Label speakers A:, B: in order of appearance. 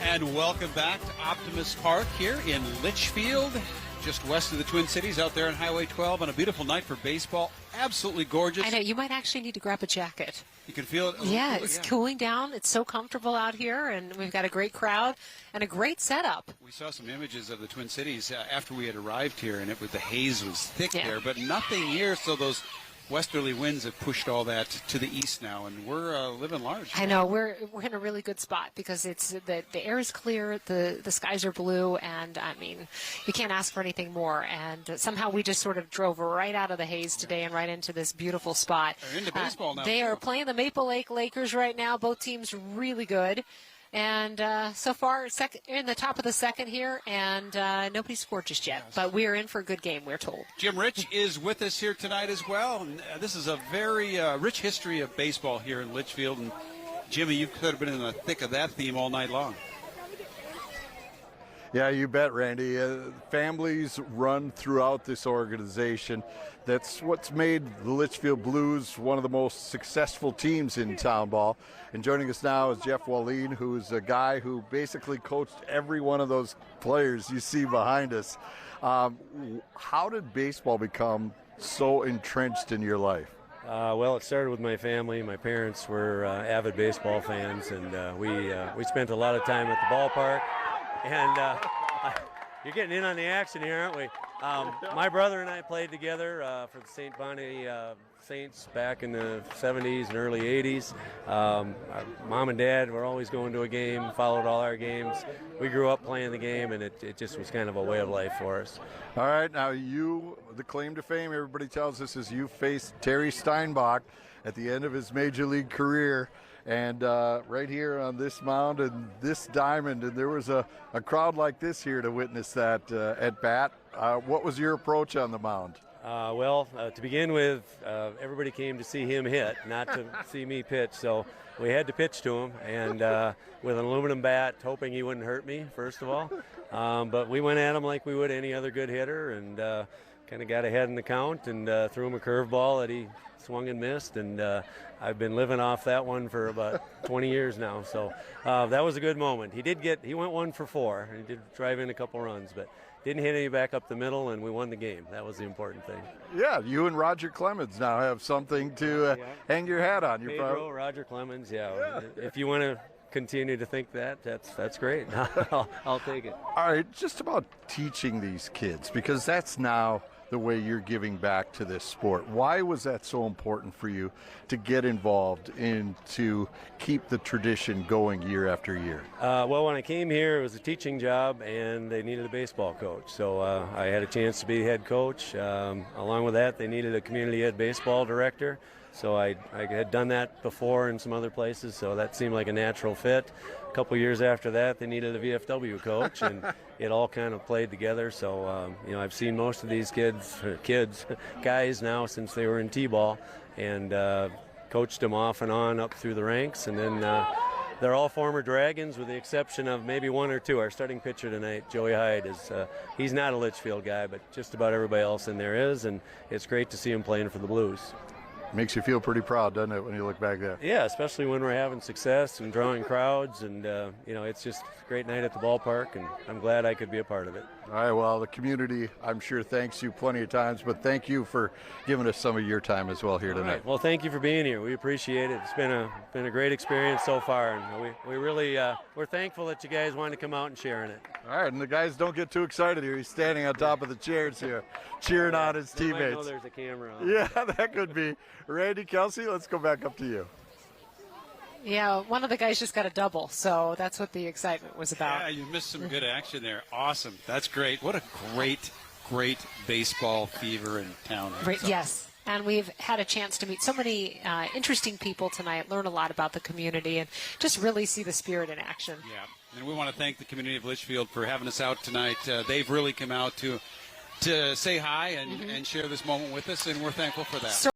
A: And welcome back to Optimist Park here in Litchfield, just west of the Twin Cities, out there on Highway 12 on a beautiful night for baseball. Absolutely gorgeous.
B: I know, you might actually need to grab a jacket.
A: You can feel it.
B: Yeah, it's cooling down. It's so comfortable out here, and we've got a great crowd and a great setup.
A: We saw some images of the Twin Cities after we had arrived here, and the haze was thick there, but nothing here, so those westerly winds have pushed all that to the east now, and we're living large.
B: I know, we're in a really good spot because it's the air is clear, the skies are blue, and I mean, you can't ask for anything more. And somehow we just sort of drove right out of the haze today and right into this beautiful spot.
A: They're into baseball now.
B: They are playing the Maple Lake Lakers right now. Both teams really good. And so far, in the top of the second here, and nobody scored just yet. But we are in for a good game, we're told.
A: Jim Rich is with us here tonight as well. And this is a very rich history of baseball here in Litchfield. And Jimmy, you could have been in the thick of that theme all night long.
C: Yeah, you bet, Randy. Families run throughout this organization. That's what's made the Litchfield Blues one of the most successful teams in town ball. And joining us now is Jeff Wollin, who's a guy who basically coached every one of those players you see behind us. How did baseball become so entrenched in your life?
D: Well, it started with my family. My parents were avid baseball fans, and we spent a lot of time at the ballpark. And you're getting in on the action here, aren't we? My brother and I played together for the St. Bonnie Saints back in the 70s and early 80s. Our mom and dad were always going to a game, followed all our games. We grew up playing the game, and it just was kind of a way of life for us.
C: All right, now the claim to fame, everybody tells us, is you faced Terry Steinbach at the end of his major league career. And right here on this mound and this diamond, and there was a crowd like this here to witness that at bat. What was your approach on the mound?
D: Well, to begin with, everybody came to see him hit, not to see me pitch. So we had to pitch to him, and with an aluminum bat, hoping he wouldn't hurt me, first of all. But we went at him like we would any other good hitter, and kind of got ahead in the count and threw him a curveball that he swung and missed, and I've been living off that one for about 20 years now. So that was a good moment. He went 1 for 4, and he did drive in a couple runs, but didn't hit any back up the middle, and we won the game. That was the important thing. Yeah,
C: you and Roger Clemens now have something to hang your hat on.
D: Pedro, Roger Clemens, yeah. If you want to continue to think that's great. I'll take it.
C: All right, just about teaching these kids, because that's now the way you're giving back to this sport. Why was that so important for you to get involved and to keep the tradition going year after year?
D: Well, when I came here, it was a teaching job, and they needed a baseball coach. So I had a chance to be head coach. Along with that, they needed a community ed baseball director. So I had done that before in some other places, so that seemed like a natural fit. A couple years after that, they needed a VFW coach, and it all kind of played together. So, I've seen most of these guys now since they were in T-ball, and coached them off and on up through the ranks. And then they're all former Dragons, with the exception of maybe 1 or 2. Our starting pitcher tonight, Joey Hyde, he's not a Litchfield guy, but just about everybody else in there is, and it's great to see him playing for the Blues.
C: Makes you feel pretty proud, doesn't it, when you look back there?
D: Yeah, especially when we're having success and drawing crowds, and it's just a great night at the ballpark, and I'm glad I could be a part of it.
C: All right, well, the community, I'm sure, thanks you plenty of times, but thank you for giving us some of your time as well here tonight.
D: Right. Well, thank you for being here. We appreciate it. It's been a great experience so far, and we really we're thankful that you guys wanted to come out and share in it.
C: All right, and the guys don't get too excited here. He's standing on top of the chairs here, cheering on his teammates.
D: I know there's a camera on.
C: Yeah, that could be. Randy, Kelsey, let's go back up to you.
B: Yeah, one of the guys just got a double, so that's what the excitement was about.
A: Yeah, you missed some good action there. Awesome. That's great. What a great baseball fever in town.
B: Right, yes. And we've had a chance to meet so many interesting people tonight, learn a lot about the community, and just really see the spirit in action.
A: Yeah, and we want to thank the community of Litchfield for having us out tonight. They've really come out to say hi and share this moment with us, and we're thankful for that.